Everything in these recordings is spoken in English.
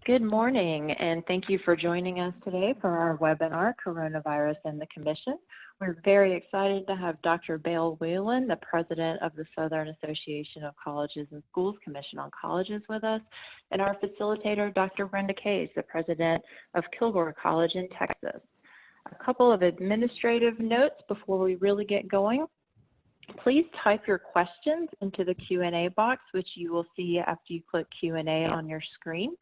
Good morning, and thank you for joining us today for our webinar, Coronavirus and the Commission. We're very excited to have Dr. Belle Wheelan, the President of the Southern Association of Colleges and Schools Commission on Colleges with us, and our facilitator, Dr. Brenda Kays, the President of Kilgore College in Texas. A couple of administrative notes before we really get going. Please type your questions into the Q&A box, which you will see after you click Q&A on your screen.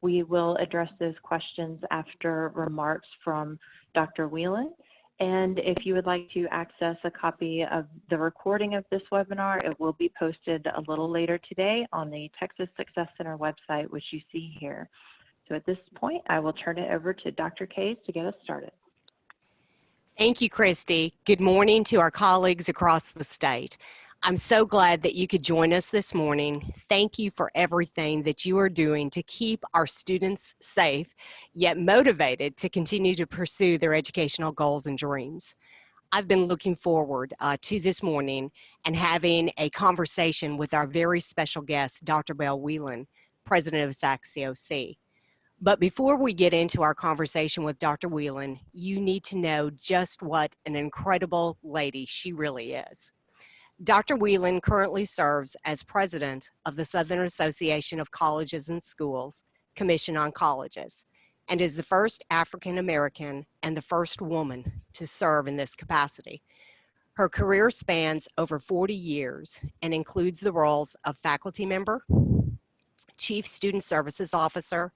We will address those questions after remarks from Dr. Wheelan. And if you would like to access a copy of the recording of this webinar, it will be posted a little later today on the Texas Success Center website, which you see here. So at this point, I will turn it over to Dr. Kays to get us started. Thank you, Christy. Good morning to our colleagues across the state. I'm so glad that you could join us this morning. Thank you for everything that you are doing to keep our students safe, yet motivated to continue to pursue their educational goals and dreams. I've been looking forward to this morning and having a conversation with our very special guest, Dr. Belle Wheelan, President of SACSCOC. But before we get into our conversation with Dr. Wheelan, you need to know just what an incredible lady she really is. Dr. Wheelan currently serves as president of the Southern Association of Colleges and Schools Commission on Colleges and is the first African American and the first woman to serve in this capacity. Her career spans over 40 years and includes the roles of faculty member, chief student services officer,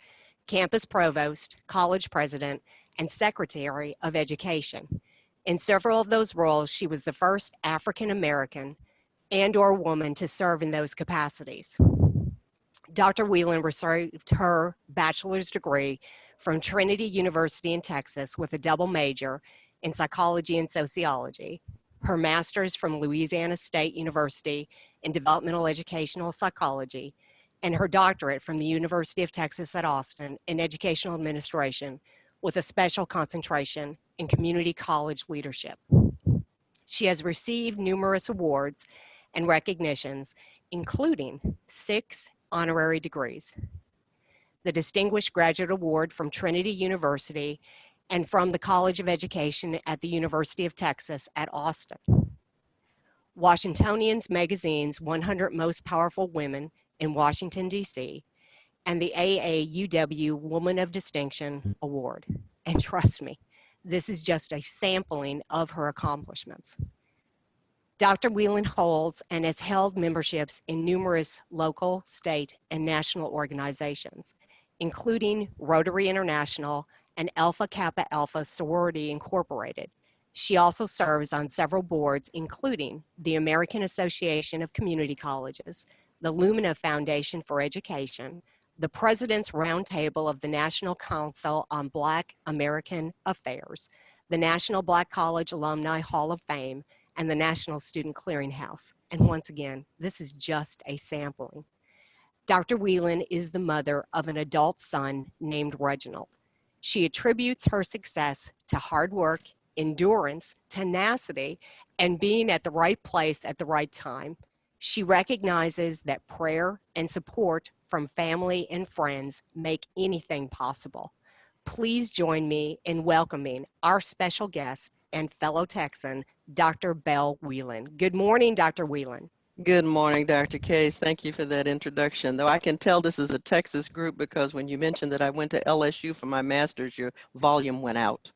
campus provost, college president, and secretary of education. In several of those roles, she was the first African American and/or woman to serve in those capacities. Dr. Wheelan received her bachelor's degree from Trinity University in Texas with a double major in psychology and sociology, her master's from Louisiana State University in developmental educational psychology, and her doctorate from the University of Texas at Austin in educational administration with a special concentration in community college leadership. She has received numerous awards and recognitions, including 6 honorary degrees, the Distinguished Graduate Award from Trinity University and from the College of Education at the University of Texas at Austin, Washingtonians Magazine's 100 Most Powerful Women in Washington, D.C., and the AAUW Woman of Distinction Award. And trust me, this is just a sampling of her accomplishments. Dr. Wheelan holds and has held memberships in numerous local, state, and national organizations, including Rotary International and Alpha Kappa Alpha Sorority Incorporated. She also serves on several boards, including the American Association of Community Colleges, the Lumina Foundation for Education, the President's Roundtable of the National Council on Black American Affairs, the National Black College Alumni Hall of Fame, and the National Student Clearinghouse. And once again, this is just a sampling. Dr. Wheelan is the mother of an adult son named Reginald. She attributes her success to hard work, endurance, tenacity, and being at the right place at the right time. She recognizes that prayer and support from family and friends make anything possible. Please join me in welcoming our special guest and fellow Texan, Dr. Belle Wheelan. Good morning, Dr. Wheelan. Good morning, Dr. Kays. Thank you for that introduction. Though I can tell this is a Texas group because when you mentioned that I went to LSU for my master's, your volume went out.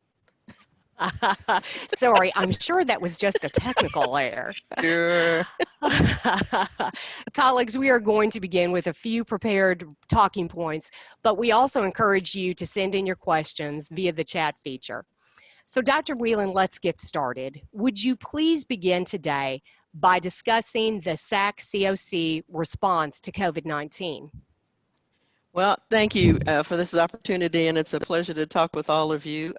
Sorry, I'm sure that was just a technical error. Sure. Colleagues, we are going to begin with a few prepared talking points, but we also encourage you to send in your questions via the chat feature. So Dr. Wheelan, let's get started. Would you please begin today by discussing the SACSCOC response to COVID-19? Well, thank you for this opportunity, and it's a pleasure to talk with all of you.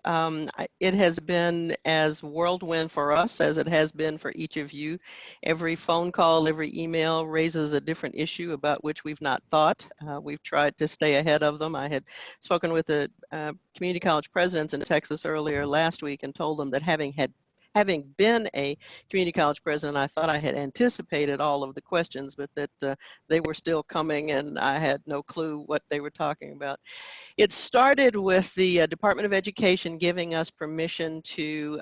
It has been as whirlwind for us as it has been for each of you. Every phone call, every email raises a different issue about which we've not thought. We've tried to stay ahead of them. I had spoken with the community college presidents in Texas earlier last week and told them that having having been a community college president, I thought I had anticipated all of the questions, but that they were still coming and I had no clue what they were talking about. It started with the Department of Education giving us permission to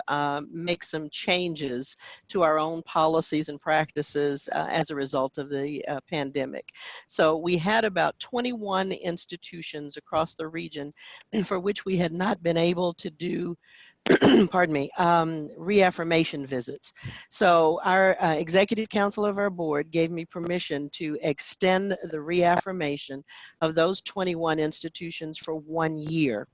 make some changes to our own policies and practices as a result of the pandemic. So we had about 21 institutions across the region for which we had not been able to do pardon me, reaffirmation visits. So our executive council of our board gave me permission to extend the reaffirmation of those 21 institutions for 1 year,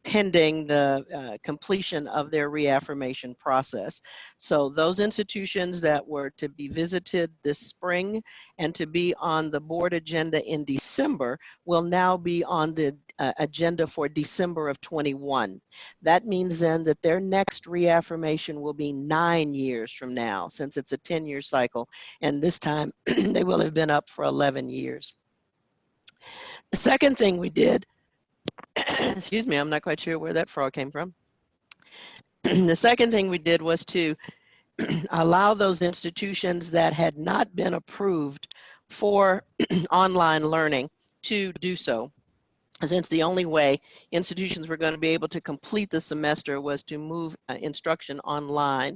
pending the completion of their reaffirmation process. So those institutions that were to be visited this spring and to be on the board agenda in December will now be on the agenda for December of 21. That means then that their next reaffirmation will be 9 years from now, since it's a 10-year cycle, and this time they will have been up for 11 years. The second thing we did, excuse me, I'm not quite sure where that frog came from. The second thing we did was to allow those institutions that had not been approved for online learning to do so, since the only way institutions were going to be able to complete the semester was to move instruction online.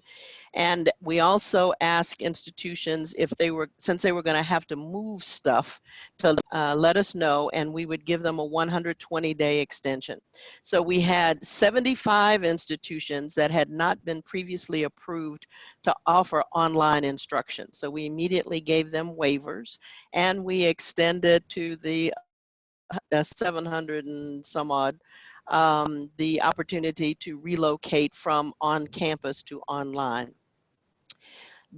And we also asked institutions if they were, since they were going to have to move stuff, to let us know, and we would give them a 120-day extension. So we had 75 institutions that had not been previously approved to offer online instruction. So we immediately gave them waivers, and we extended to the 700 and some odd the opportunity to relocate from on campus to online.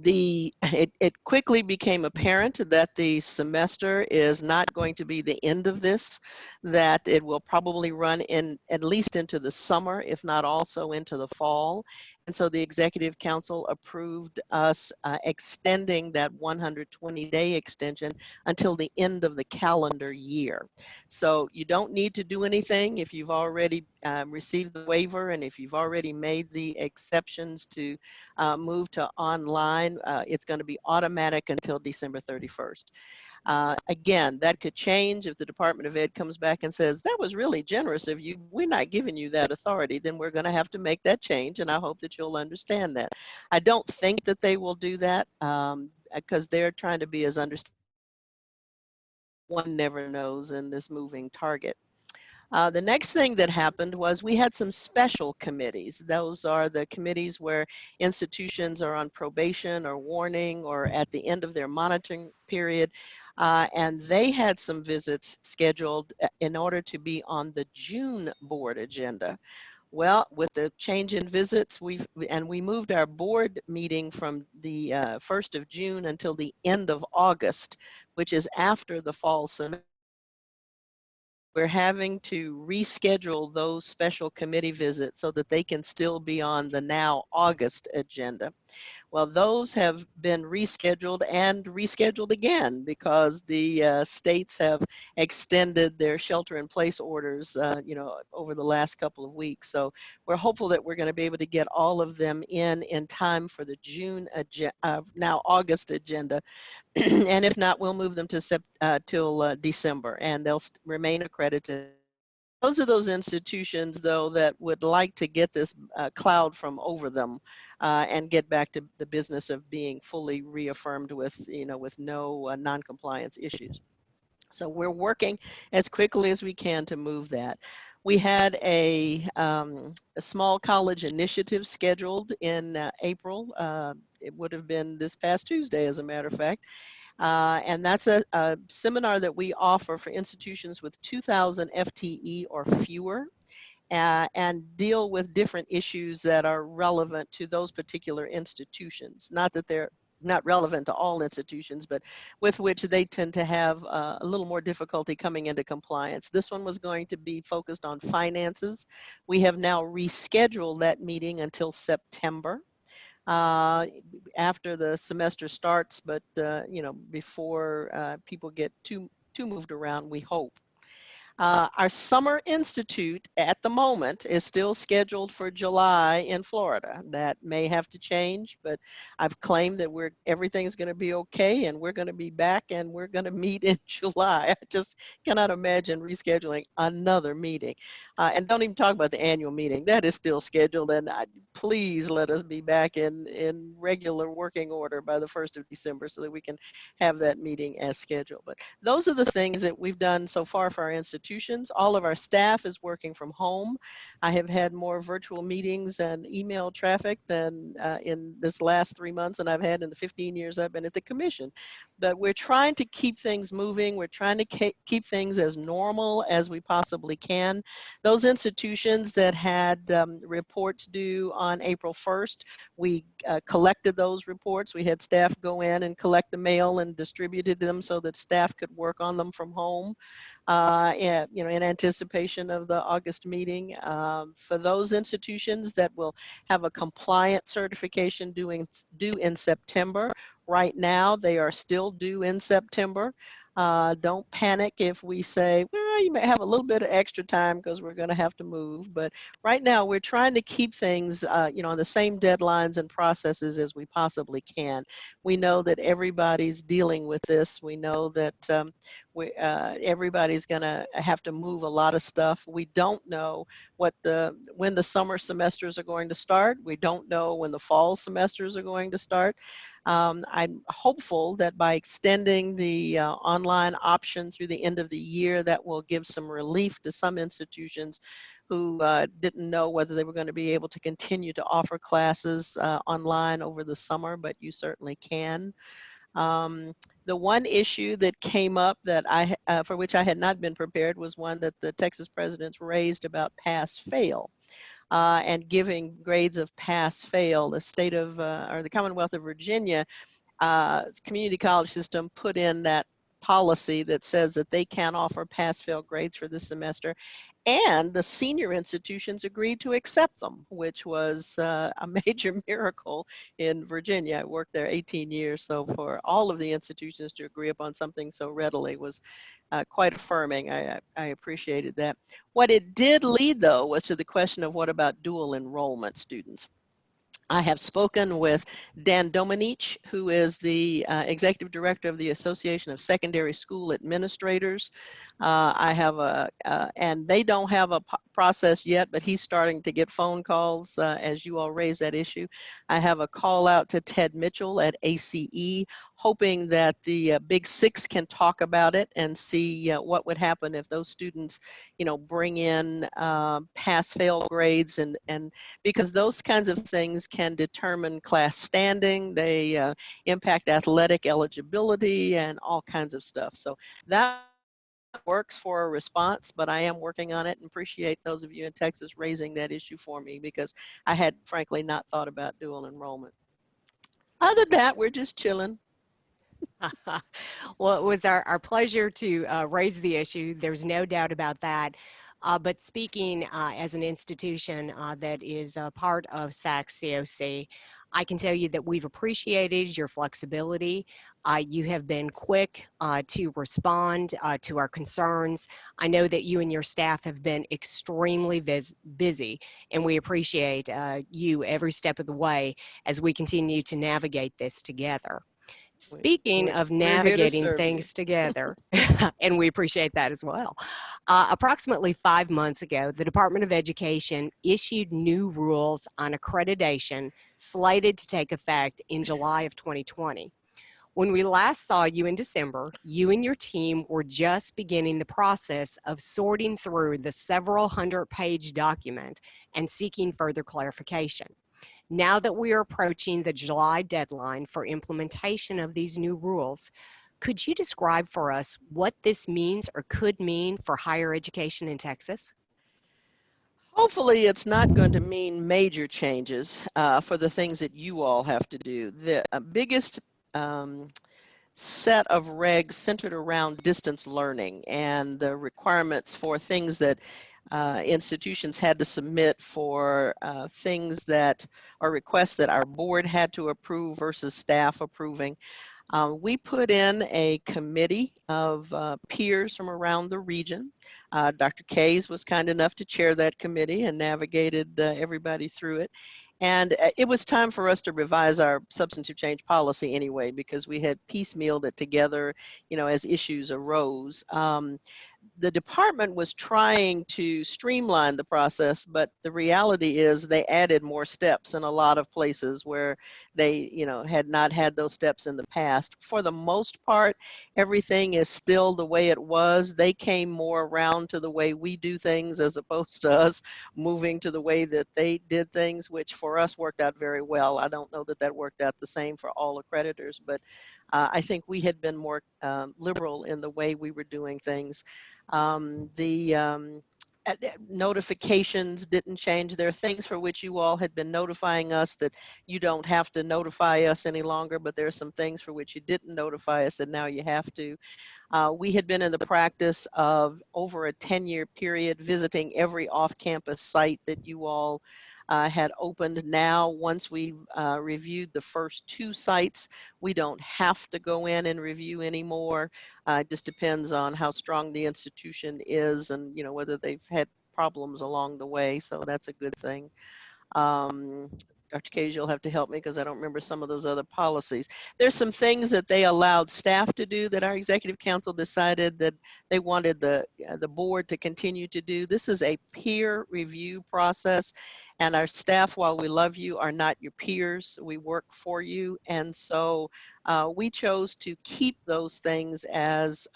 It quickly became apparent that the semester is not going to be the end of this, that it will probably run in at least into the summer, if not also into the fall. And so the Executive Council approved us extending that 120-day extension until the end of the calendar year. So you don't need to do anything if you've already received the waiver, and if you've already made the exceptions to move to online. It's going to be automatic until December 31st. Again, that could change if the Department of Ed comes back and says, that was really generous of you, we're not giving you that authority, then we're going to have to make that change, and I hope that you'll understand that. I don't think that they will do that because they're trying to be as understanding. One never knows in this moving target. The next thing that happened was we had some special committees. Those are the committees where institutions are on probation or warning or at the end of their monitoring period. And they had some visits scheduled in order to be on the June board agenda. Well, with the change in visits, we moved our board meeting from the 1st of June until the end of August, which is after the fall semester. We're having to reschedule those special committee visits so that they can still be on the now August agenda. Well, those have been rescheduled and rescheduled again because the states have extended their shelter-in-place orders, over the last couple of weeks. So we're hopeful that we're going to be able to get all of them in time for the June, now August agenda. And if not, we'll move them to till December, and they'll remain accredited. Those are those institutions, though, that would like to get this cloud from over them and get back to the business of being fully reaffirmed with, with no non-compliance issues. So we're working as quickly as we can to move that. We had a small college initiative scheduled in April. It would have been this past Tuesday, as a matter of fact. And that's a seminar that we offer for institutions with 2,000 FTE or fewer, and deal with different issues that are relevant to those particular institutions. Not that they're not relevant to all institutions, but with which they tend to have a little more difficulty coming into compliance. This one was going to be focused on finances. We have now rescheduled that meeting until September. After the semester starts, but before people get too moved around, we hope. Our Summer Institute at the moment is still scheduled for July in Florida. That may have to change, but I've claimed that everything's going to be okay and we're going to be back and we're going to meet in July. I just cannot imagine rescheduling another meeting. And don't even talk about the annual meeting. That is still scheduled, and please let us be back in regular working order by the 1st of December so that we can have that meeting as scheduled. But those are the things that we've done so far for our institutions. All of our staff is working from home. I have had more virtual meetings and email traffic than in this last 3 months than I've had in the 15 years I've been at the commission. But we're trying to keep things moving. We're trying to keep things as normal as we possibly can. Those institutions that had reports due on April 1st, we collected those reports. We had staff go in and collect the mail and distributed them so that staff could work on them from home. And, in anticipation of the August meeting. For those institutions that will have a compliant certification due in September, right now they are still due in September. Don't panic if we say, well, you may have a little bit of extra time because we're going to have to move. But right now we're trying to keep things, on the same deadlines and processes as we possibly can. We know that everybody's dealing with this. We know that everybody's going to have to move a lot of stuff. We don't know when the summer semesters are going to start. We don't know when the fall semesters are going to start. I'm hopeful that by extending the online option through the end of the year, that will give some relief to some institutions who didn't know whether they were going to be able to continue to offer classes online over the summer, but you certainly can. The one issue that came up that for which I had not been prepared was one that the Texas presidents raised about pass-fail. And giving grades of pass-fail. The state of, or the Commonwealth of Virginia community college system put in that policy that says that they can offer pass-fail grades for this semester, and the senior institutions agreed to accept them, which was a major miracle in Virginia. I worked there 18 years, so for all of the institutions to agree upon something so readily was quite affirming. I appreciated that. What it did lead, though, was to the question of what about dual enrollment students? I have spoken with Dan Domenech, who is the executive director of the Association of Secondary School Administrators. And they don't have a process yet, but he's starting to get phone calls as you all raise that issue. I have a call out to Ted Mitchell at ACE, hoping that the Big Six can talk about it and see what would happen if those students, bring in pass-fail grades, and because those kinds of things can determine class standing, they impact athletic eligibility and all kinds of stuff. So that works for a response, but I am working on it and appreciate those of you in Texas raising that issue for me because I had frankly not thought about dual enrollment. Other than that, we're just chilling. Well, it was our pleasure to raise the issue. There's no doubt about that. But speaking as an institution that is a part of SACSCOC, I can tell you that we've appreciated your flexibility. You have been quick to respond to our concerns. I know that you and your staff have been extremely busy, and we appreciate you every step of the way as we continue to navigate this together. Speaking of navigating things together, and we appreciate that as well, approximately 5 months ago, the Department of Education issued new rules on accreditation slated to take effect in July of 2020. When we last saw you in December, you and your team were just beginning the process of sorting through the several hundred-page document and seeking further clarification. Now that we are approaching the July deadline for implementation of these new rules, could you describe for us what this means or could mean for higher education in Texas? Hopefully it's not going to mean major changes for the things that you all have to do. The biggest set of regs centered around distance learning and the requirements for things that institutions had to submit for things that are requests that our board had to approve versus staff approving. We put in a committee of peers from around the region. Dr. Kays was kind enough to chair that committee and navigated everybody through it. And it was time for us to revise our substantive change policy anyway, because we had piecemealed it together, you know, as issues arose. The department was trying to streamline the process, but the reality is they added more steps in a lot of places where they, you know, had not had those steps in the past. For the most part, everything is still the way it was. They came more around to the way we do things as opposed to us moving to the way that they did things, which for us worked out very well. I don't know that that worked out the same for all accreditors, but I think we had been more liberal in the way we were doing things. The notifications didn't change. There are things for which you all had been notifying us that you don't have to notify us any longer, but there are some things for which you didn't notify us that now you have to. We had been in the practice of, over a 10-year period, visiting every off-campus site that you all had opened. Now, once we've reviewed the first 2 sites, we don't have to go in and review anymore. It just depends on how strong the institution is and, you know, whether they've had problems along the way. So that's a good thing. Dr. Kays, you'll have to help me because I don't remember some of those other policies. There's some things that they allowed staff to do that our executive council decided that they wanted the board to continue to do. This is a peer review process, and our staff, while we love you, are not your peers. We work for you, and so we chose to keep those things as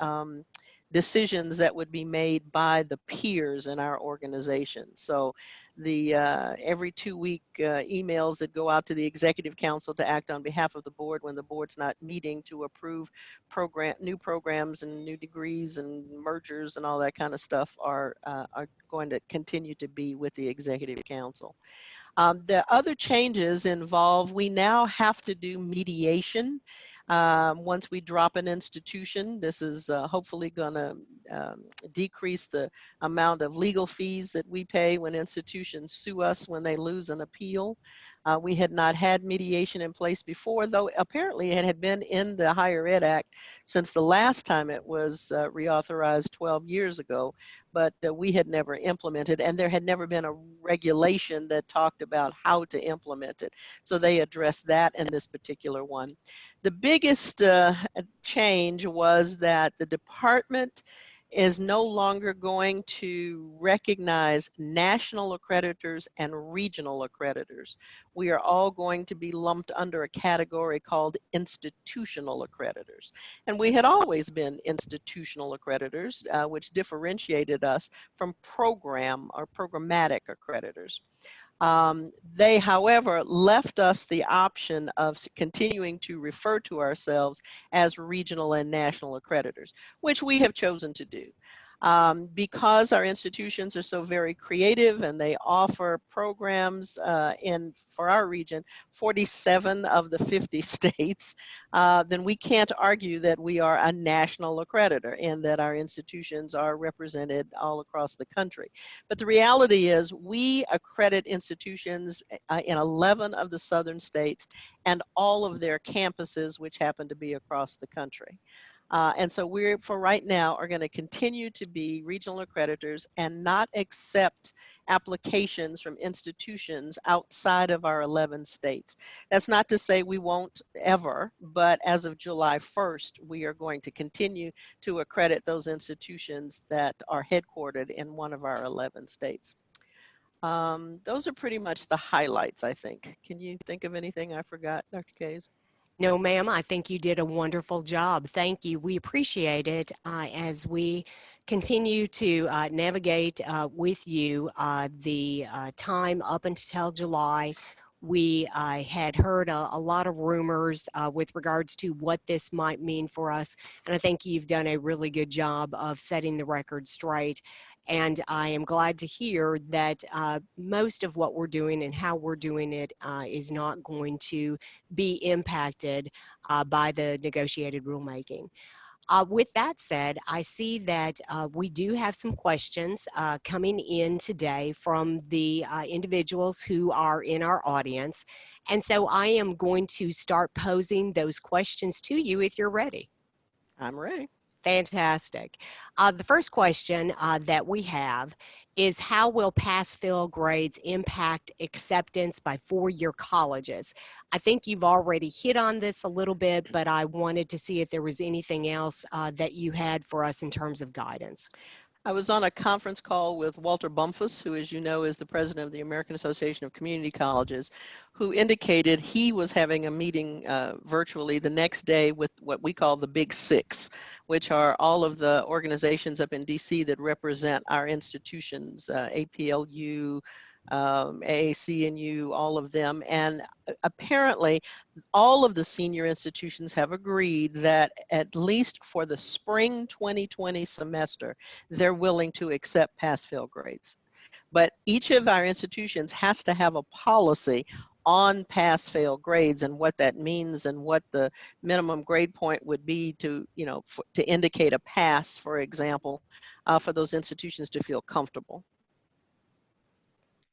decisions that would be made by the peers in our organization. So the every 2-week emails that go out to the executive council to act on behalf of the board when the board's not meeting to approve new programs and new degrees and mergers and all that kind of stuff are going to continue to be with the executive council. The other changes involve, we now have to do mediation once we drop an institution. This is hopefully going to decrease the amount of legal fees that we pay when institutions sue us when they lose an appeal. We had not had mediation in place before, though apparently it had been in the Higher Ed Act since the last time it was reauthorized 12 years ago, but we had never implemented, and there had never been a regulation that talked about how to implement it. So they addressed that in this particular one. The biggest change was that the department is no longer going to recognize national accreditors and regional accreditors. We are all going to be lumped under a category called institutional accreditors. And we had always been institutional accreditors, which differentiated us from program or programmatic accreditors. They, however, left us the option of continuing to refer to ourselves as regional and national accreditors, which we have chosen to do. Because our institutions are so very creative and they offer programs for our region, 47 of the 50 states, then we can't argue that we are a national accreditor and that our institutions are represented all across the country. But the reality is we accredit institutions in 11 of the southern states and all of their campuses, which happen to be across the country. And so we're, for right now, are going to continue to be regional accreditors and not accept applications from institutions outside of our 11 states. That's not to say we won't ever, but as of July 1st, we are going to continue to accredit those institutions that are headquartered in one of our 11 states. Those are pretty much the highlights, I think. Can you think of anything I forgot, Dr. Kays? No, ma'am, I think you did a wonderful job. Thank you. We appreciate it as we continue to navigate with you the time up until July. We had heard a lot of rumors with regards to what this might mean for us, and I think you've done a really good job of setting the record straight. And I am glad to hear that most of what we're doing and how we're doing it is not going to be impacted by the negotiated rulemaking. With that said, I see that we do have some questions coming in today from the individuals who are in our audience. And so I am going to start posing those questions to you if you're ready. I'm ready. Fantastic. The first question that we have is, how will pass-fail grades impact acceptance by four-year colleges? I think you've already hit on this a little bit, but I wanted to see if there was anything else that you had for us in terms of guidance. I was on a conference call with Walter Bumfus, who, as you know, is the president of the American Association of Community Colleges, who indicated he was having a meeting virtually the next day with what we call the Big Six, which are all of the organizations up in DC that represent our institutions, APLU, AAC&U, all of them. And apparently, all of the senior institutions have agreed that at least for the spring 2020 semester, they're willing to accept pass-fail grades. But each of our institutions has to have a policy on pass-fail grades and what that means and what the minimum grade point would be to, to indicate a pass, for example, for those institutions to feel comfortable.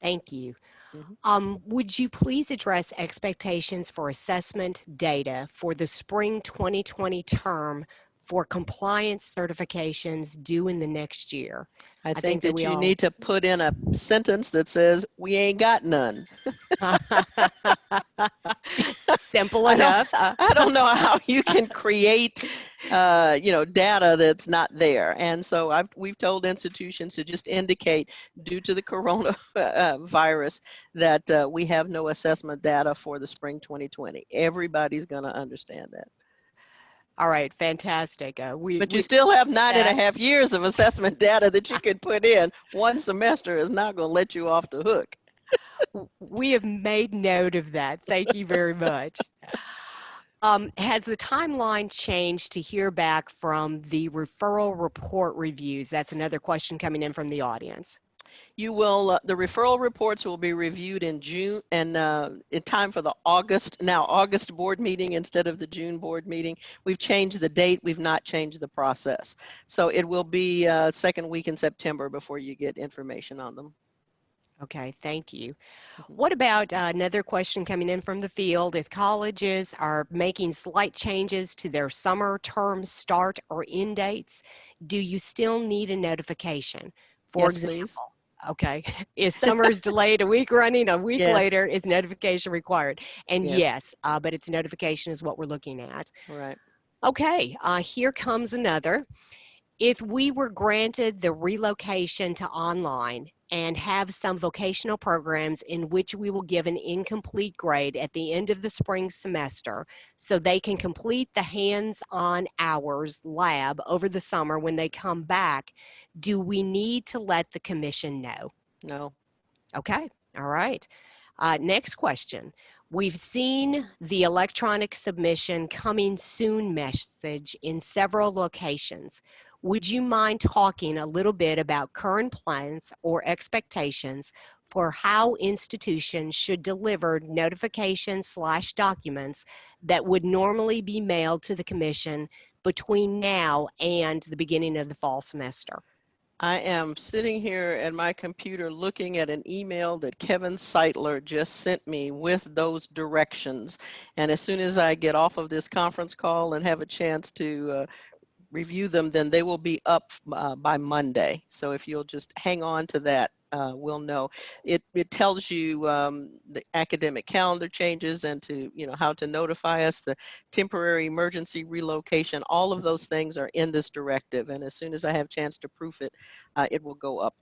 Thank you. Mm-hmm. Would you please address expectations for assessment data for the spring 2020 term for compliance certifications due in the next year? I think that you need to put in a sentence that says, "We ain't got none." Simple enough. I don't know how you can create, data that's not there. And so we've told institutions to just indicate, due to the coronavirus, that we have no assessment data for the spring 2020. Everybody's going to understand that. All right, fantastic. But you still have 9.5 years of assessment data that you can put in. One semester is not going to let you off the hook. We have made note of that. Thank you very much. Has the timeline changed to hear back from the referral report reviews? That's another question coming in from the audience. You will, the referral reports will be reviewed in June, and in time for the August board meeting instead of the June board meeting. We've changed the date, we've not changed the process. So it will be second week in September before you get information on them. Okay, thank you. What about another question coming in from the field? If colleges are making slight changes to their summer term start or end dates, do you still need a notification? For example, please. Okay, if summer is delayed a week running, a week Yes. later, is notification required? And Yes. but its notification is what we're looking at. Right. Okay, here comes another. If we were granted the relocation to online and have some vocational programs in which we will give an incomplete grade at the end of the spring semester so they can complete the hands-on hours lab over the summer when they come back, do we need to let the commission know? No. Okay, all right. Next question. We've seen the electronic submission coming soon message in several locations. Would you mind talking a little bit about current plans or expectations for how institutions should deliver notifications/documents that would normally be mailed to the commission between now and the beginning of the fall semester? I am sitting here at my computer looking at an email that Kevin Seitler just sent me with those directions. And as soon as I get off of this conference call and have a chance to review them, then they will be up by Monday. So if you'll just hang on to that, we'll know. It tells you the academic calendar changes and to, how to notify us, the temporary emergency relocation, all of those things are in this directive. And as soon as I have a chance to proof it, it will go up.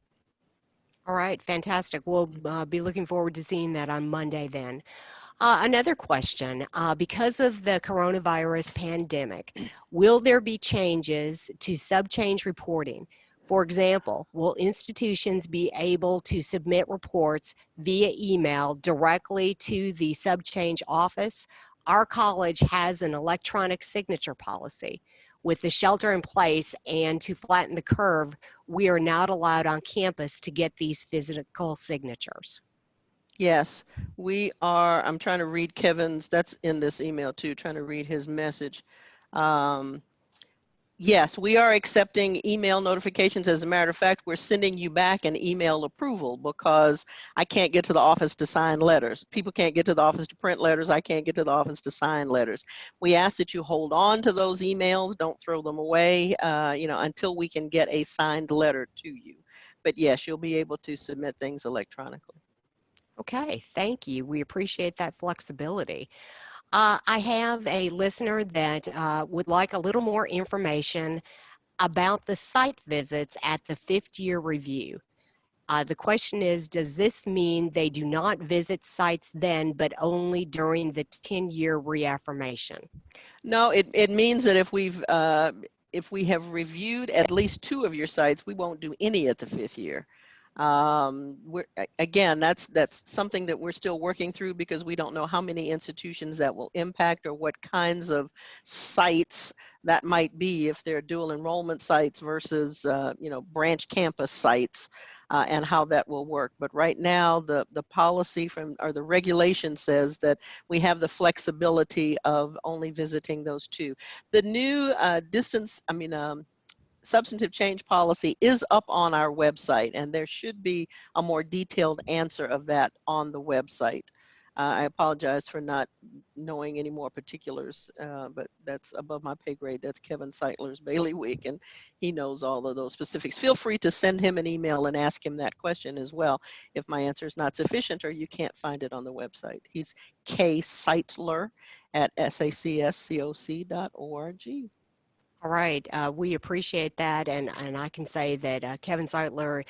All right, fantastic. We'll be looking forward to seeing that on Monday then. Another question, because of the coronavirus pandemic, will there be changes to subchange reporting? For example, will institutions be able to submit reports via email directly to the subchange office? Our college has an electronic signature policy. With the shelter in place and to flatten the curve, we are not allowed on campus to get these physical signatures. Yes, we are. I'm trying to read Kevin's, that's in this email too, trying to read his message. Yes, we are accepting email notifications. As a matter of fact, we're sending you back an email approval because I can't get to the office to sign letters. People can't get to the office to print letters. I can't get to the office to sign letters. We ask that you hold on to those emails. Don't throw them away, until we can get a signed letter to you. But yes, you'll be able to submit things electronically. Okay, thank you. We appreciate that flexibility. I have a listener that would like a little more information about the site visits at the fifth year review. The question is, does this mean they do not visit sites then, but only during the 10-year reaffirmation? No, it means that if we have reviewed at least 2 of your sites, we won't do any at the 5th year. Again, that's something that we're still working through because we don't know how many institutions that will impact or what kinds of sites that might be, if they're dual enrollment sites versus branch campus sites, and how that will work. But right now, the policy or the regulation says that we have the flexibility of only visiting those 2. The new substantive change policy is up on our website, and there should be a more detailed answer of that on the website. I apologize for not knowing any more particulars, but that's above my pay grade. That's Kevin Seitler's bailiwick, and he knows all of those specifics. Feel free to send him an email and ask him that question as well if my answer is not sufficient or you can't find it on the website. He's K. Seitler at sacscoc.org. All right, we appreciate that, and I can say that Kevin Seitler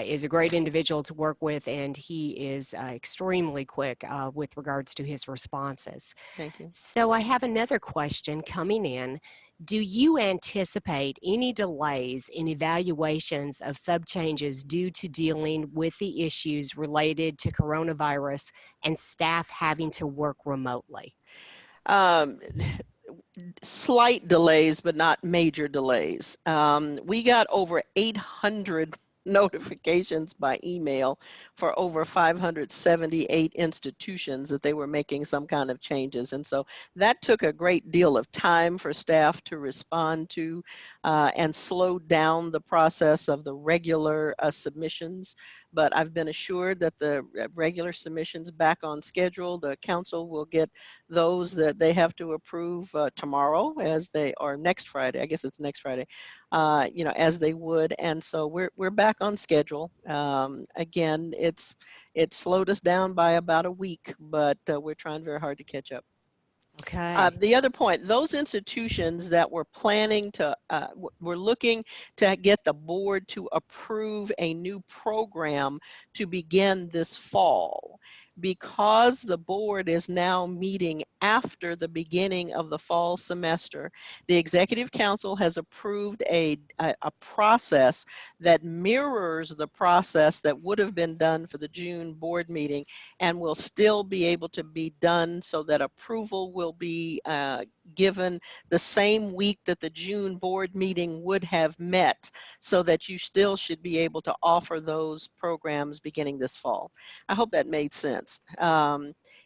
is a great individual to work with, and he is extremely quick with regards to his responses. Thank you. So I have another question coming in. Do you anticipate any delays in evaluations of subchanges due to dealing with the issues related to coronavirus and staff having to work remotely? Slight delays, but not major delays. We got over 800 notifications by email for over 578 institutions that they were making some kind of changes. And so that took a great deal of time for staff to respond to and slow down the process of the regular submissions. But I've been assured that the regular submissions back on schedule. The council will get those that they have to approve tomorrow, or next Friday. I guess it's next Friday, as they would. And so we're back on schedule. Again, it slowed us down by about a week, but we're trying very hard to catch up. Okay. The other point, those institutions that were planning to, were looking to get the board to approve a new program to begin this fall. Because the board is now meeting after the beginning of the fall semester, the Executive Council has approved a process that mirrors the process that would have been done for the June board meeting and will still be able to be done so that approval will be given the same week that the June board meeting would have met, so that you still should be able to offer those programs beginning this fall. I hope that made sense.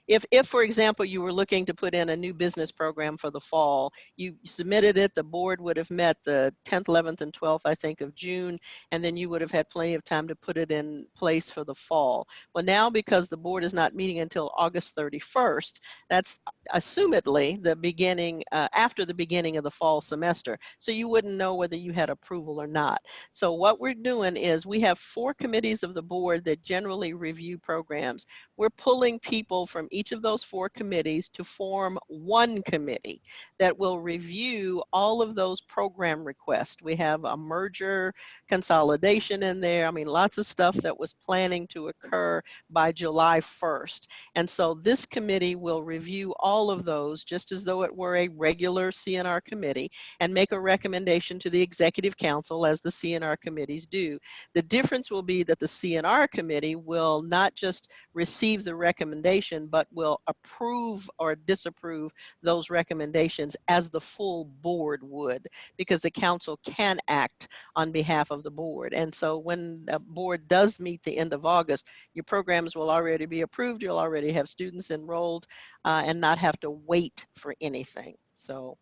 If, for example, you were looking to put in a new business program for the fall, you submitted it, the board would have met the 10th, 11th, and 12th, I think, of June, and then you would have had plenty of time to put it in place for the fall. Well, now, because the board is not meeting until August 31st, that's assumedly the beginning, after the beginning of the fall semester. So you wouldn't know whether you had approval or not. So what we're doing is we have 4 committees of the board that generally review programs. We're pulling people from each of those 4 committees to form one committee that will review all of those program requests. We have a merger consolidation in there. I mean, lots of stuff that was planning to occur by July 1st. And so this committee will review all of those just as though it were a regular CNR committee and make a recommendation to the Executive Council, as the CNR committees do. The difference will be that the CNR committee will not just receive the recommendation, but will approve or disapprove those recommendations as the full board would, because the council can act on behalf of the board. And so when the board does meet the end of August, your programs will already be approved. You'll already have students enrolled and not have to wait for anything. So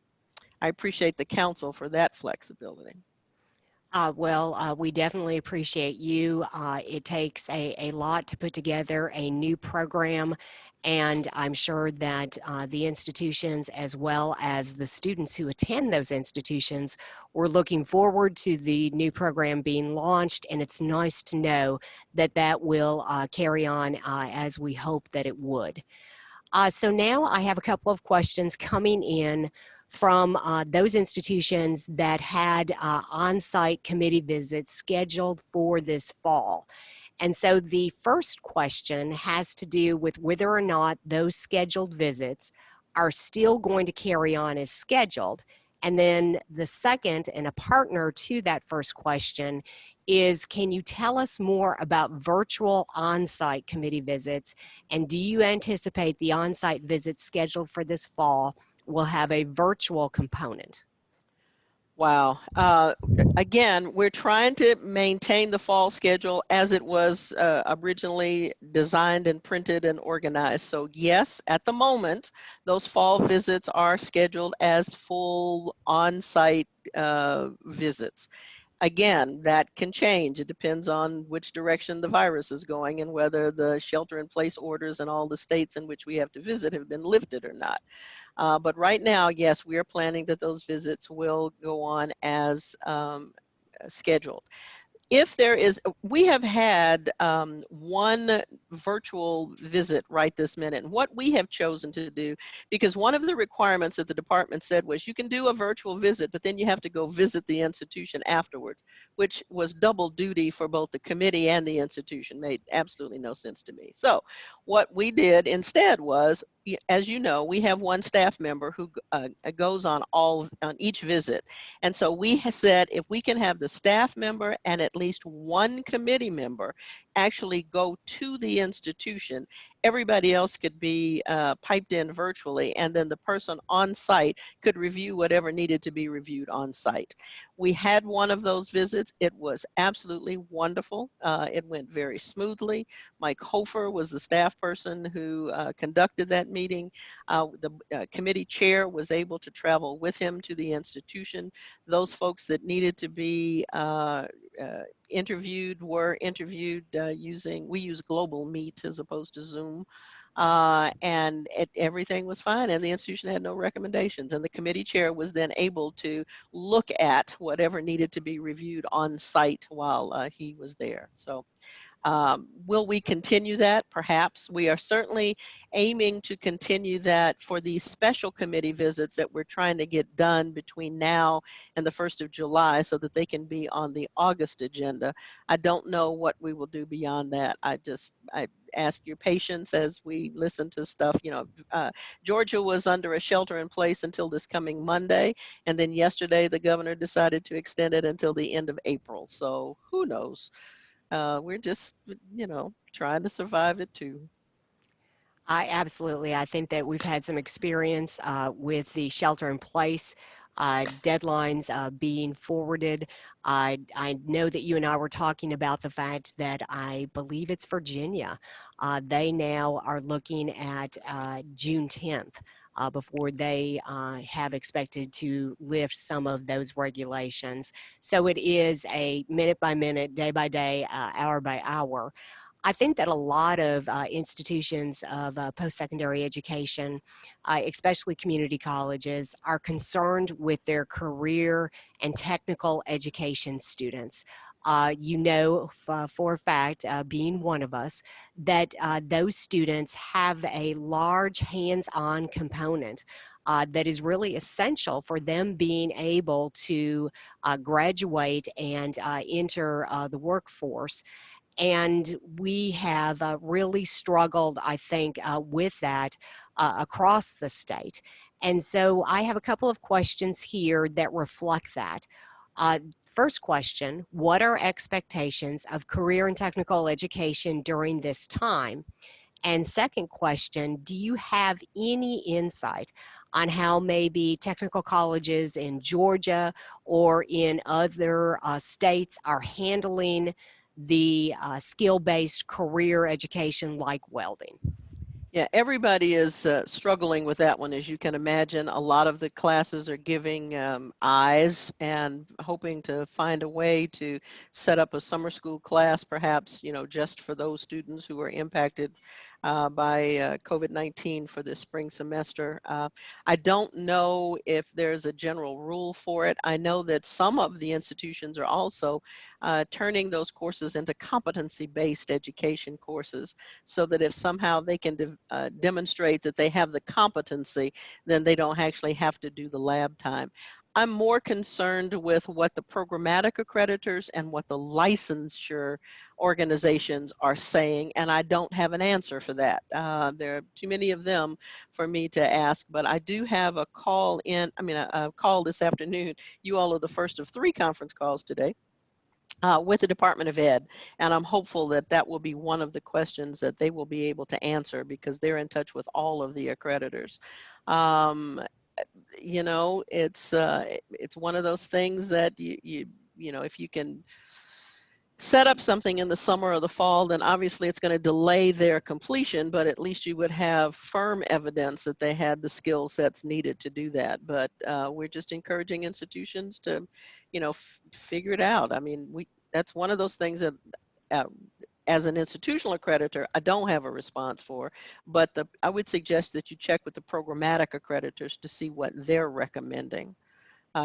I appreciate the council for that flexibility. We definitely appreciate you. It takes a lot to put together a new program, and I'm sure that the institutions as well as the students who attend those institutions were looking forward to the new program being launched, and it's nice to know that that will carry on as we hope that it would. So now I have a couple of questions coming in from those institutions that had on-site committee visits scheduled for this fall. And so the first question has to do with whether or not those scheduled visits are still going to carry on as scheduled. And then the second, and a partner to that first question, is can you tell us more about virtual on-site committee visits? And do you anticipate the on-site visits scheduled for this fall will have a virtual component? Wow. Again, we're trying to maintain the fall schedule as it was originally designed and printed and organized. So yes, at the moment, those fall visits are scheduled as full on-site visits. Again, that can change. It depends on which direction the virus is going and whether the shelter-in-place orders in all the states in which we have to visit have been lifted or not. But right now, yes, we are planning that those visits will go on as scheduled. If there is, we have had one virtual visit right this minute. And what we have chosen to do, because one of the requirements that the department said was you can do a virtual visit, but then you have to go visit the institution afterwards, which was double duty for both the committee and the institution. Made absolutely no sense to me. So what we did instead was, as you know, we have one staff member who goes on each visit. And so we have said if we can have the staff member and at least one committee member actually go to the institution, everybody else could be piped in virtually, and then the person on site could review whatever needed to be reviewed on site. We had one of those visits. It was absolutely wonderful. It went very smoothly. Mike Hofer was the staff person who conducted that meeting. The committee chair was able to travel with him to the institution. Those folks that needed to be interviewed were interviewed we use Global Meet as opposed to Zoom. Everything was fine, and the institution had no recommendations, and the committee chair was then able to look at whatever needed to be reviewed on site while he was there. So will we continue that? Perhaps. We are certainly aiming to continue that for these special committee visits that we're trying to get done between now and the 1st of July so that they can be on the August agenda. I don't know what we will do beyond that. I ask your patience as we listen to stuff. You know, Georgia was under a shelter in place until this coming Monday, and then yesterday the governor decided to extend it until the end of April. So who knows? We're just, you know, trying to survive it too. I think that we've had some experience with the shelter in place deadlines being forwarded. I know that you and I were talking about the fact that I believe it's Virginia. They now are looking at June 10th. Before they have expected to lift some of those regulations. So it is a minute by minute, day by day, hour by hour. I think that a lot of institutions of post-secondary education, especially community colleges, are concerned with their career and technical education students. You know for a fact, being one of us, that those students have a large hands-on component that is really essential for them being able to graduate and enter the workforce. And we have really struggled, I think, with that across the state. And so I have a couple of questions here that reflect that. First question, what are expectations of career and technical education during this time? And second question, do you have any insight on how maybe technical colleges in Georgia or in other states are handling the skill-based career education like welding? Yeah, everybody is struggling with that one, as you can imagine. A lot of the classes are giving eyes and hoping to find a way to set up a summer school class, perhaps, just for those students who are impacted by COVID-19 for this spring semester. I don't know if there's a general rule for it. I know that some of the institutions are also turning those courses into competency-based education courses, so that if somehow they can demonstrate that they have the competency, then they don't actually have to do the lab time. I'm more concerned with what the programmatic accreditors and what the licensure organizations are saying, and I don't have an answer for that. There are too many of them for me to ask, but I do have a call a call this afternoon. You all are the first of 3 conference calls today. With the Department of Ed, and I'm hopeful that that will be one of the questions that they will be able to answer, because they're in touch with all of the accreditors. It's one of those things that if you can set up something in the summer or the fall, then obviously it's going to delay their completion, but at least you would have firm evidence that they had the skill sets needed to do that. But we're just encouraging institutions to, figure it out. I mean, that's one of those things that as an institutional accreditor, I don't have a response for, but I would suggest that you check with the programmatic accreditors to see what they're recommending.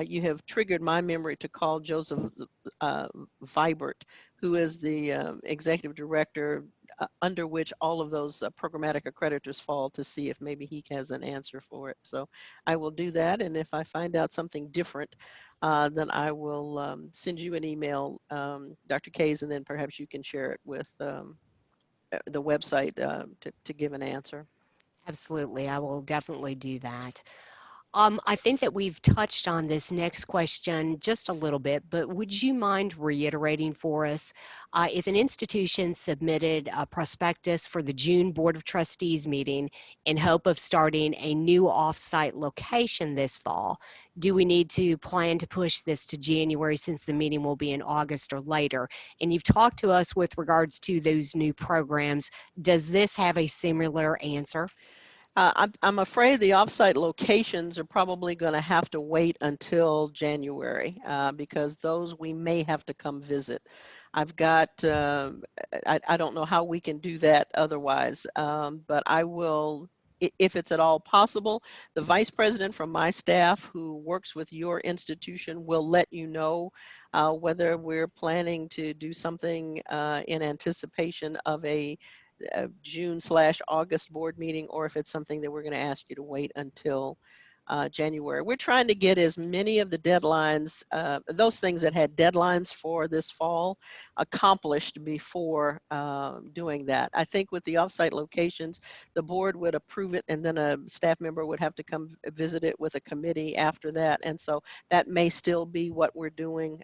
You have triggered my memory to call Joseph Vibert, who is the executive director under which all of those programmatic accreditors fall, to see if maybe he has an answer for it. So I will do that, and if I find out something different, then I will send you an email, Dr. Kays, and then perhaps you can share it with the website to give an answer. Absolutely, I will definitely do that. I think that we've touched on this next question just a little bit, but would you mind reiterating for us if an institution submitted a prospectus for the June Board of Trustees meeting in hope of starting a new offsite location this fall, do we need to plan to push this to January since the meeting will be in August or later? And you've talked to us with regards to those new programs. Does this have a similar answer? I'm afraid the offsite locations are probably going to have to wait until January because those we may have to come visit. I've got, I don't know how we can do that otherwise, but I will, if it's at all possible, the vice president from my staff who works with your institution will let you know whether we're planning to do something in anticipation of a June/August board meeting, or if it's something that we're going to ask you to wait until January. We're trying to get as many of the deadlines, those things that had deadlines for this fall, accomplished before doing that. I think with the offsite locations, the board would approve it, and then a staff member would have to come visit it with a committee after that. And so that may still be what we're doing.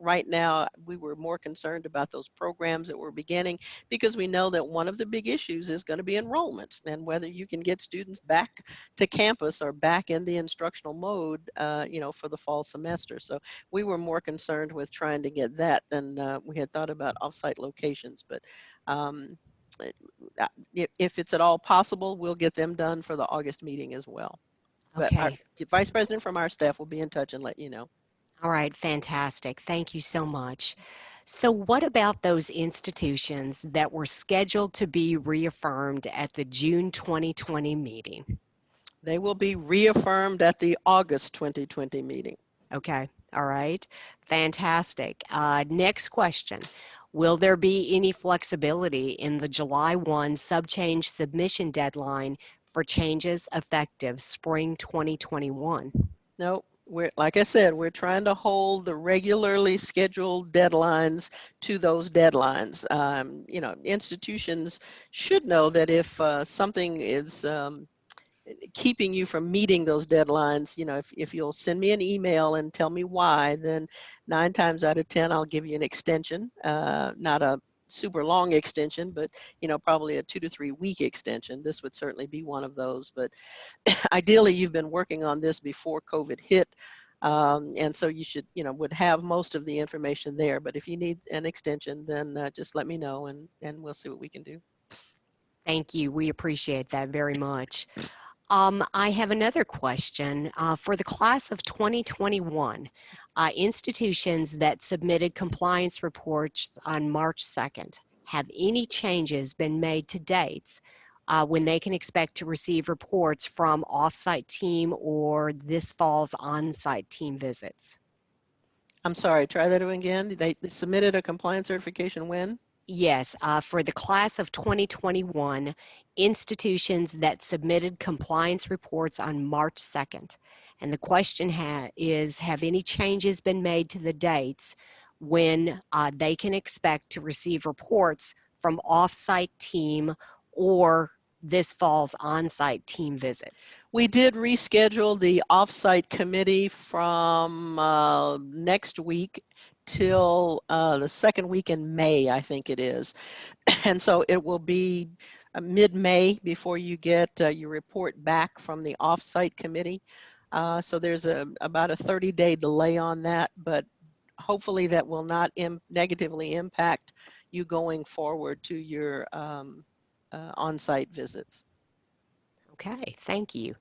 Right now, we were more concerned about those programs that we're beginning, because we know that one of the big issues is going to be enrollment, and whether you can get students back to campus or back in the instructional mode, for the fall semester. So we were more concerned with trying to get that than we had thought about offsite locations. But if it's at all possible, we'll get them done for the August meeting as well. But our Okay. vice president from our staff will be in touch and let you know. All right, fantastic. Thank you so much. So what about those institutions that were scheduled to be reaffirmed at the June 2020 meeting? They will be reaffirmed at the August 2020 meeting. Okay, all right, fantastic. Next question. Will there be any flexibility in the July 1 subchange submission deadline for changes effective spring 2021? No, like I said, we're trying to hold the regularly scheduled deadlines to those deadlines. Institutions should know that if something is keeping you from meeting those deadlines, if you'll send me an email and tell me why, then 9 times out of 10, I'll give you an extension, not a super long extension, but probably a 2 to 3 week extension. This would certainly be one of those. But ideally, you've been working on this before COVID hit. And so you should, would have most of the information there. But if you need an extension, then just let me know, and we'll see what we can do. Thank you. We appreciate that very much. I have another question. For the class of 2021, institutions that submitted compliance reports on March 2nd, have any changes been made to dates when they can expect to receive reports from off-site team or this fall's on-site team visits? I'm sorry, try that again. They submitted a compliance certification when? Yes, for the class of 2021, institutions that submitted compliance reports on March 2nd. And the question is, have any changes been made to the dates when they can expect to receive reports from off-site team or this fall's on-site team visits? We did reschedule the off-site committee from next week till the second week in May, I think it is. And so it will be mid-May before you get your report back from the off-site committee. So there's about a 30-day delay on that, but hopefully that will not negatively impact you going forward to your on-site visits. Okay, thank you.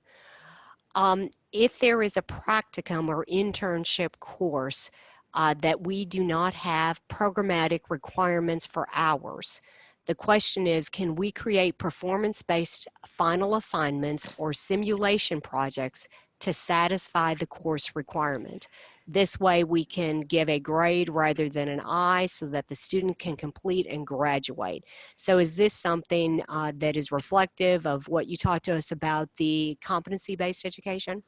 If there is a practicum or internship course that we do not have programmatic requirements for hours, the question is, can we create performance-based final assignments or simulation projects to satisfy the course requirement? This way we can give a grade rather than an I so that the student can complete and graduate. So is this something that is reflective of what you talked to us about, the competency-based education?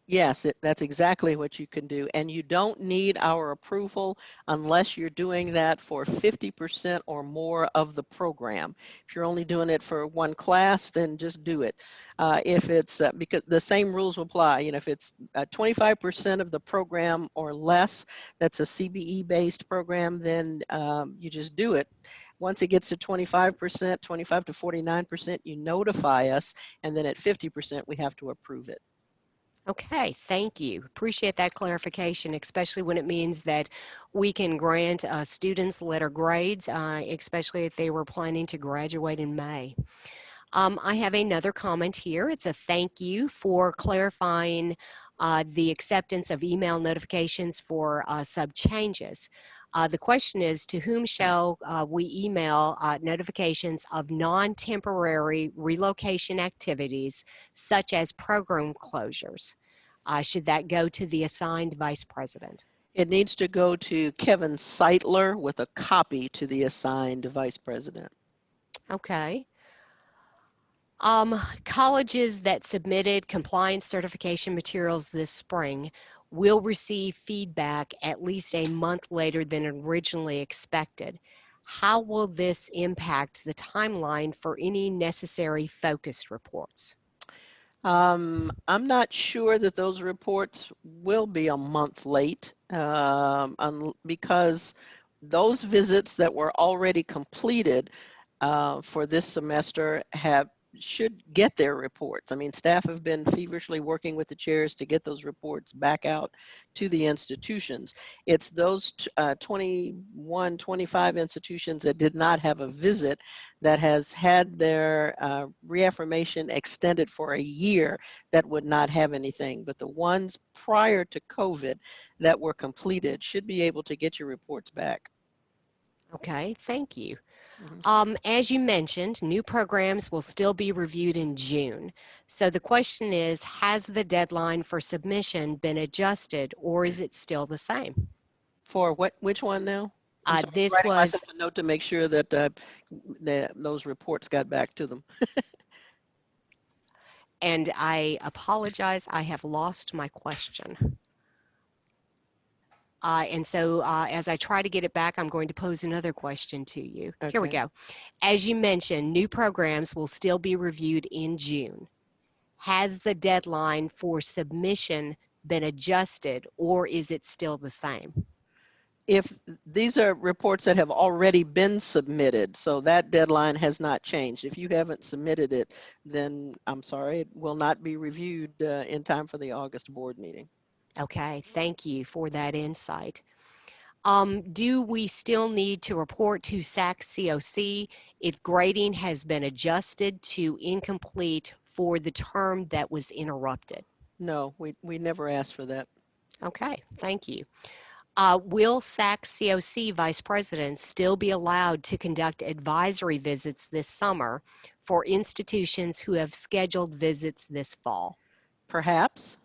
Yes, that's exactly what you can do. And you don't need our approval unless you're doing that for 50% or more of the program. If you're only doing it for one class, then just do it. If it's, because the same rules will apply, you know, if it's 25% of the program or less, that's a CBE-based program, then you just do it. Once it gets to 25%, 25 to 49%, you notify us, and then at 50%, we have to approve it. Okay, thank you. Appreciate that clarification, especially when it means that we can grant students letter grades, especially if they were planning to graduate in May. I have another comment here. It's a thank you for clarifying the acceptance of email notifications for sub changes. The question is, to whom shall we email notifications of non-temporary relocation activities such as program closures? Should that go to the assigned vice president? It needs to go to Kevin Seitler with a copy to the assigned vice president. Okay. Colleges that submitted compliance certification materials this spring will receive feedback at least a month later than originally expected. How will this impact the timeline for any necessary focus reports? I'm not sure that those reports will be a month late because those visits that were already completed for this semester should get their reports. I mean, staff have been feverishly working with the chairs to get those reports back out to the institutions. It's those 21, 25 institutions that did not have a visit that has had their reaffirmation extended for a year that would not have anything. But the ones prior to COVID that were completed should be able to get your reports back. Okay, thank you. As you mentioned, new programs will still be reviewed in June. So the question is, has the deadline for submission been adjusted or is it still the same? For which one now? I'm sorry, This writing was, myself a note to make sure that those reports got back to them. and I apologize, I have lost my question. And so as I try to get it back, I'm going to pose another question to you. Okay. Here we go. As you mentioned, new programs will still be reviewed in June. Has the deadline for submission been adjusted or is it still the same? If these are reports that have already been submitted, so that deadline has not changed. If you haven't submitted it, then I'm sorry, it will not be reviewed in time for the August board meeting. Okay, thank you for that insight. Do we still need to report to SACSCOC if grading has been adjusted to incomplete for the term that was interrupted? No, we never asked for that. Okay, thank you. Will SACSCOC Vice President still be allowed to conduct advisory visits this summer for institutions who have scheduled visits this fall? Perhaps.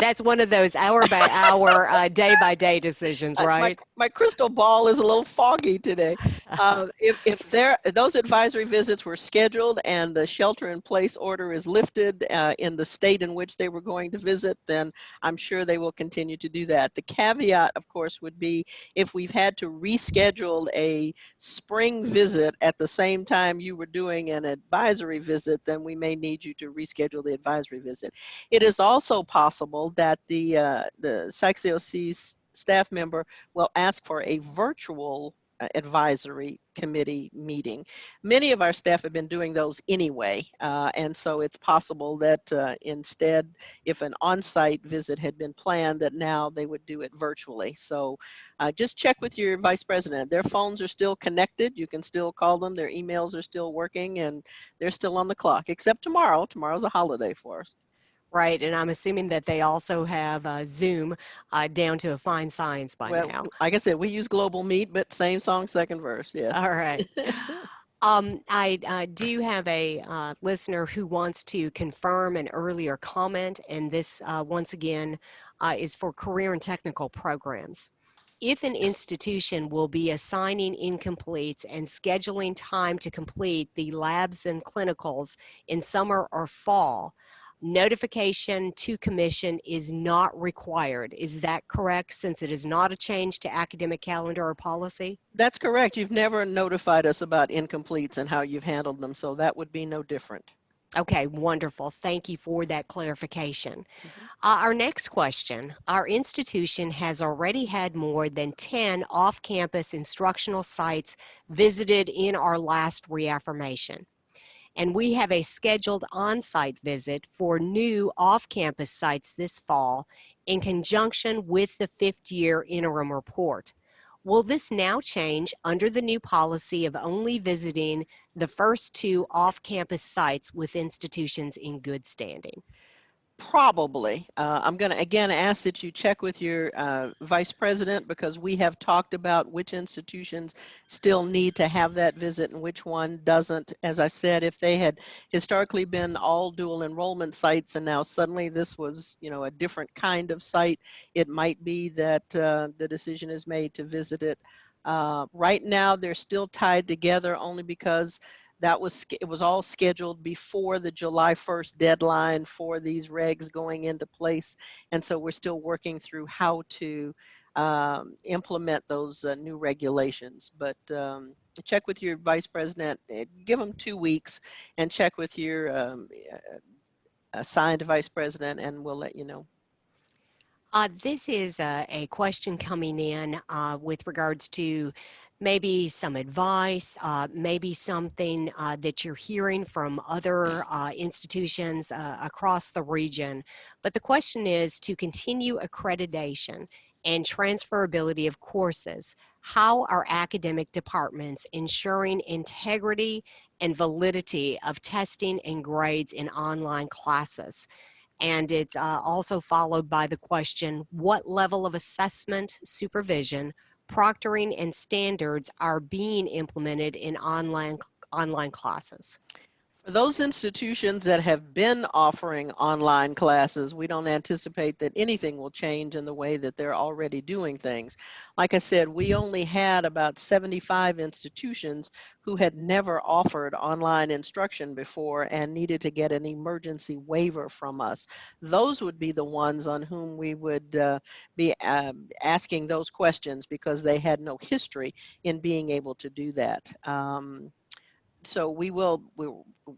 That's one of those hour by hour, day by day decisions, My right? my crystal ball is a little foggy today. If those advisory visits were scheduled and the shelter-in-place order is lifted in the state in which they were going to visit, then I'm sure they will continue to do that. The caveat, of course, would be if we've had to reschedule a spring visit at the same time you were doing an advisory visit, then we may need you to reschedule the advisory visit. It is also possible that the SACSCOC's staff member will ask for a virtual advisory committee meeting. Many of our staff have been doing those anyway, and so it's possible that instead, if an on-site visit had been planned, that now they would do it virtually. So just check with your vice president. Their phones are still connected. You can still call them. Their emails are still working, and they're still on the clock, except tomorrow. Tomorrow's a holiday for us. Right, and I'm assuming that they also have Zoom down to a fine science by Well, now. like I said, we use Global Meet, but same song, second verse, yes. All right. I do have a listener who wants to confirm an earlier comment, and this, once again, is for career and technical programs. If an institution will be assigning incompletes and scheduling time to complete the labs and clinicals in summer or fall, notification to commission is not required. Is that correct, since it is not a change to academic calendar or policy? That's correct. You've never notified us about incompletes and how you've handled them, so that would be no different. Okay, wonderful. Thank you for that clarification. Mm-hmm. Our next question. Our institution has already had more than 10 off-campus instructional sites visited in our last reaffirmation. And we have a scheduled on-site visit for new off-campus sites this fall in conjunction with the fifth-year interim report. Will this now change under the new policy of only visiting the first two off-campus sites with institutions in good standing? Probably. I'm going to again ask that you check with your vice president, because we have talked about which institutions still need to have that visit and which one doesn't. As I said, if they had historically been all dual enrollment sites and now suddenly this was, a different kind of site, it might be that the decision is made to visit it. Right now, they're still tied together only because it was all scheduled before the July 1st deadline for these regs going into place. And so we're still working through how to implement those new regulations. But check with your vice president, give them 2 weeks, and check with your assigned vice president, and we'll let you know. This is a question coming in with regards to maybe some advice, maybe something that you're hearing from other institutions across the region. But the question is, to continue accreditation and transferability of courses, how are academic departments ensuring integrity and validity of testing and grades in online classes? And it's also followed by the question, what level of assessment, supervision, proctoring, and standards are being implemented in online classes? For those institutions that have been offering online classes, we don't anticipate that anything will change in the way that they're already doing things. Like I said, we only had about 75 institutions who had never offered online instruction before and needed to get an emergency waiver from us. Those would be the ones on whom we would be asking those questions, because they had no history in being able to do that. So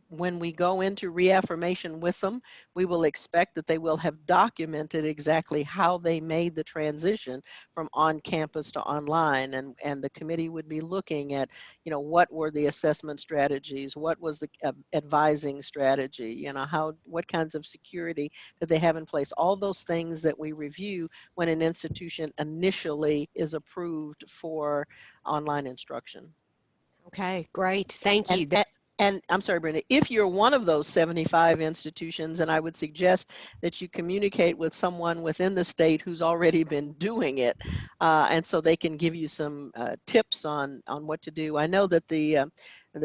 when we go into reaffirmation with them, we will expect that they will have documented exactly how they made the transition from on campus to online, and the committee would be looking at, what were the assessment strategies, what was the advising strategy, what kinds of security did they have in place, all those things that we review when an institution initially is approved for online instruction. Okay, great. Thank And, you. and, and I'm sorry, Brenda, if you're one of those 75 institutions, and I would suggest that you communicate with someone within the state who's already been doing it, and so they can give you some tips on what to do. I know that the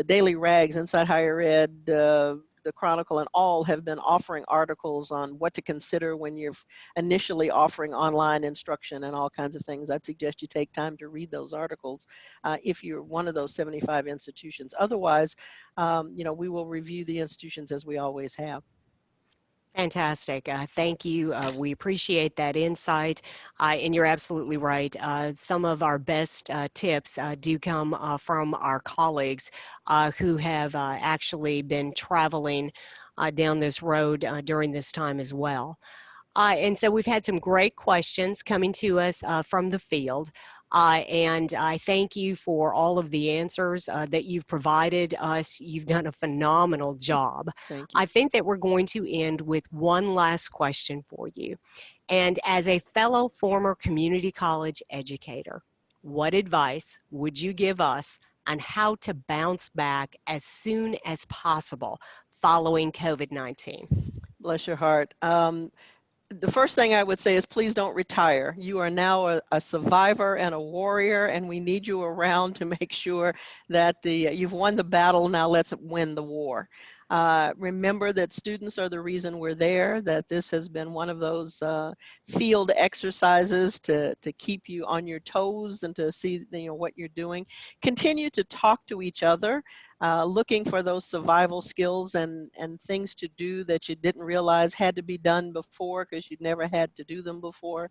Daily Rags, Inside Higher Ed, the Chronicle, and all have been offering articles on what to consider when you're initially offering online instruction and all kinds of things. I'd suggest you take time to read those articles if you're one of those 75 institutions. Otherwise, we will review the institutions as we always have. Fantastic. Thank you. We appreciate that insight. And you're absolutely right. Some of our best tips do come from our colleagues who have actually been traveling down this road during this time as well. And so we've had some great questions coming to us from the field. And I thank you for all of the answers that you've provided us. You've done a phenomenal job. Thank you. I think that we're going to end with one last question for you. And as a fellow former community college educator, what advice would you give us on how to bounce back as soon as possible following COVID-19? Bless your heart. The first thing I would say is please don't retire. You are now a survivor and a warrior, and we need you around to make sure that you've won the battle. Now let's win the war. Remember that students are the reason we're there, that this has been one of those field exercises to keep you on your toes and to see what you're doing. Continue to talk to each other. Looking for those survival skills and things to do that you didn't realize had to be done before because you'd never had to do them before.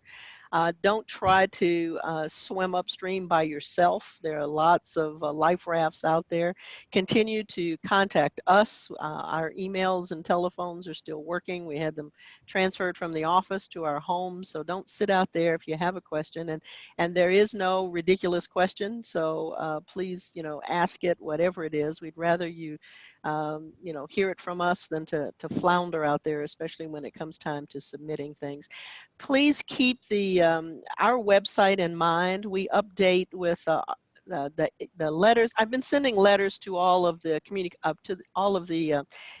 Don't try to swim upstream by yourself. There are lots of life rafts out there. Continue to contact us. Our emails and telephones are still working. We had them transferred from the office to our homes. So don't sit out there if you have a question. And there is no ridiculous question. So please, ask it, whatever it is. We'd rather you, hear it from us than to flounder out there, especially when it comes time to submitting things. Please keep our website in mind. We update with the letters. I've been sending letters to all of the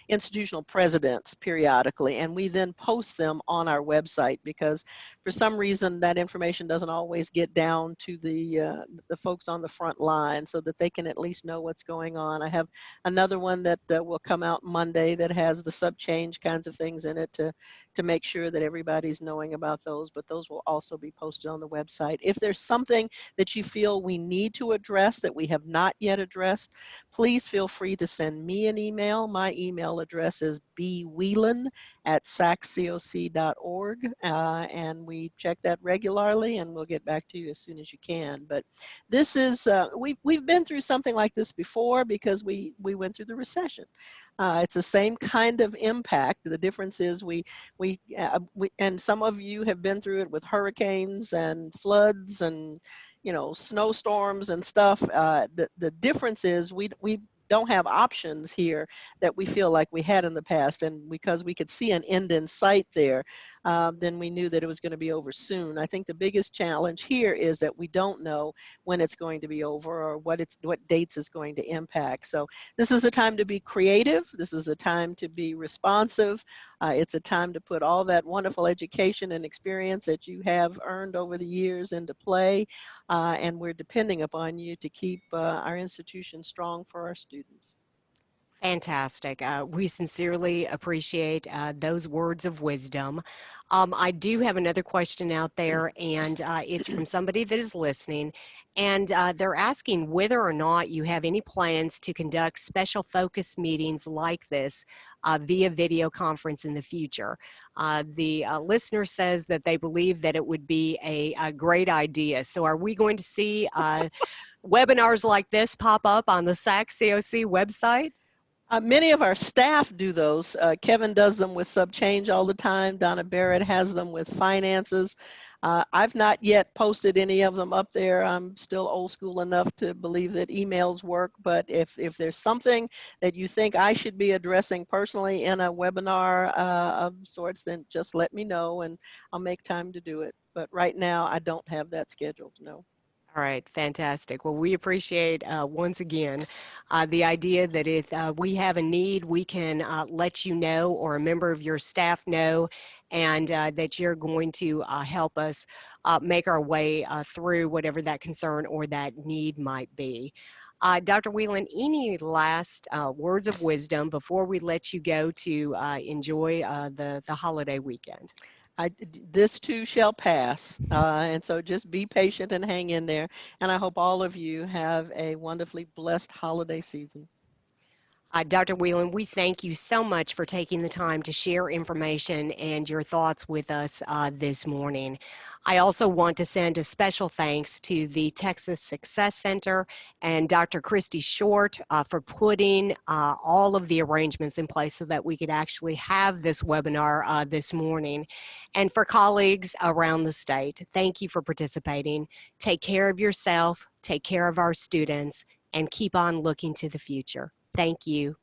institutional presidents periodically, and we then post them on our website because for some reason that information doesn't always get down to the folks on the front line so that they can at least know what's going on. I have another one that will come out Monday that has the sub-change kinds of things in it to make sure that everybody's knowing about those, but those will also be posted on the website. If there's something that you feel we need to address that we have not yet addressed, please feel free to send me an email. My email address is bwheelan@sacscoc.org, and we check that regularly, and we'll get back to you as soon as you can. But this is, we've been through something like this before because we went through the recession. It's the same kind of impact. The difference is we and some of you have been through it with hurricanes and floods and snowstorms and stuff. The difference is we don't have options here that we feel like we had in the past, and because we could see an end in sight there, then we knew that it was going to be over soon. I think the biggest challenge here is that we don't know when it's going to be over or what dates it's going to impact. So this is a time to be creative. This is a time to be responsive. It's a time to put all that wonderful education and experience that you have earned over the years into play, and we're depending upon you to keep our institution strong for our students. Fantastic. We sincerely appreciate those words of wisdom. I do have another question out there, and it's from somebody that is listening. And they're asking whether or not you have any plans to conduct special focus meetings like this via video conference in the future. The listener says that they believe that it would be a great idea. So, are we going to see webinars like this pop up on the SACSCOC website? Many of our staff do those. Kevin does them with sub-change all the time. Donna Barrett has them with finances. I've not yet posted any of them up there. I'm still old school enough to believe that emails work, but if there's something that you think I should be addressing personally in a webinar of sorts, then just let me know and I'll make time to do it. But right now, I don't have that scheduled, no. All right, fantastic. Well, we appreciate once again the idea that if we have a need, we can let you know or a member of your staff know, and that you're going to help us make our way through whatever that concern or that need might be. Dr. Wheelan, any last words of wisdom before we let you go to enjoy the holiday weekend? This too shall pass. And so just be patient and hang in there. And I hope all of you have a wonderfully blessed holiday season. Dr. Wheelan, we thank you so much for taking the time to share information and your thoughts with us this morning. I also want to send a special thanks to the Texas Success Center and Dr. Christy Short for putting all of the arrangements in place so that we could actually have this webinar this morning. And for colleagues around the state, thank you for participating. Take care of yourself, take care of our students, and keep on looking to the future. Thank you.